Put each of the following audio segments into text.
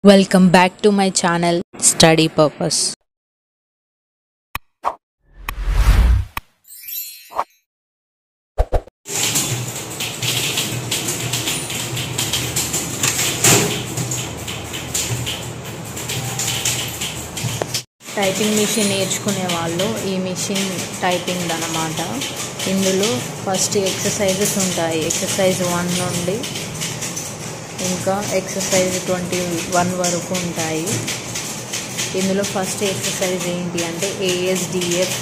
Welcome back to my channel Study Purpose. Typing machine నేర్చుకునే వాళ్ళు ఈ మిషన్ టైపింగ్ అన్నమాట. ఇందులో ఫస్ట్ ఎక్సర్సైజెస్ ఉంటాయి. ఎక్సర్సైజ్ 1 నుండి ఇంకా ఎక్సర్సైజ్ 21 వరకు ఉంటాయి. ఇందులో ఫస్ట్ ఎక్సర్సైజ్ ఏంటి అంటే ASDF,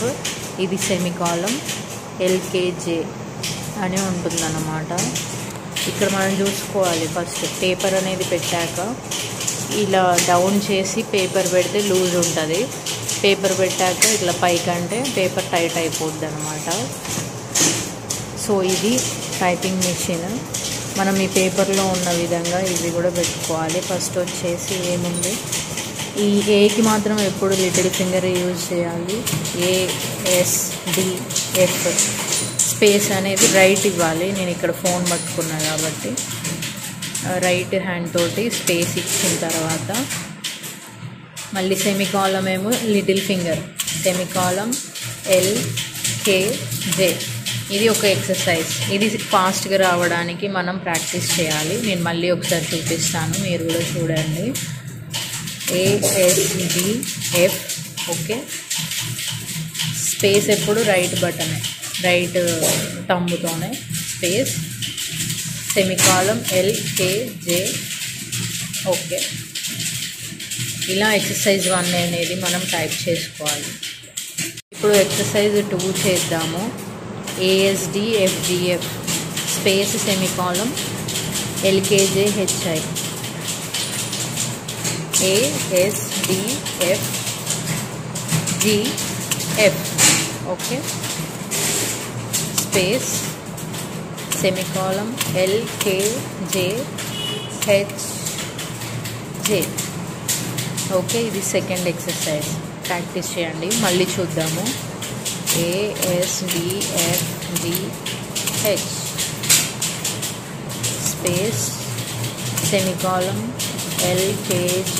ఇది సెమికాలం, LKJ అని ఉంటుందన్నమాట. ఇక్కడ మనం చూసుకోవాలి. ఫస్ట్ పేపర్ అనేది పెట్టాక ఇలా డౌన్ చేసి పేపర్ పెడితే లూజ్ ఉంటుంది. పేపర్ పెట్టాక ఇట్లా పైకంటే పేపర్ టైట్ అయిపోద్ది అనమాట. సో ఇది టైపింగ్ మిషన్. మనం ఈ పేపర్లో ఉన్న విధంగా ఇవి కూడా పెట్టుకోవాలి. ఫస్ట్ వచ్చేసి ఏముంది, ఈ ఏకి మాత్రం ఎప్పుడు లిటిల్ ఫింగర్ యూజ్ చేయాలి. ASDF స్పేస్ అనేది రైట్ ఇవ్వాలి. నేను ఇక్కడ ఫోన్ పట్టుకున్నా కాబట్టి రైట్ హ్యాండ్ తోటి స్పేస్ ఇచ్చిన తర్వాత మళ్ళీ సెమికాలం ఏమో లిటిల్ ఫింగర్, సెమికాలం LKJ. ఇది ఒక ఎక్సర్సైజ్. ఇది ఫాస్ట్గా రావడానికి మనం ప్రాక్టీస్ చేయాలి. నేను మళ్ళీ ఒకసారి చూపిస్తాను, మీరు కూడా చూడండి. ASDF okay. స్పేస్ ఎప్పుడు రైట్ బటనే, రైట్ తంబుతోనే స్పేస్, సెమికాలం LKJ ఓకే. ఇలా ఎక్సర్సైజ్ 1 అనేది మనం టైప్ చేసుకోవాలి. ఇప్పుడు ఎక్సర్సైజ్ 2 చేద్దాము. ASDFGF space సెమికాలం LKJHI. ASDFGF okay. Space సెమికాలం LKJHJ okay. ఇది సెకండ్ ఎక్సర్సైజ్. ప్రాక్టీస్ చేయండి. మళ్ళీ చూద్దాము. ASDFGH space సెమికాలం LKJHJ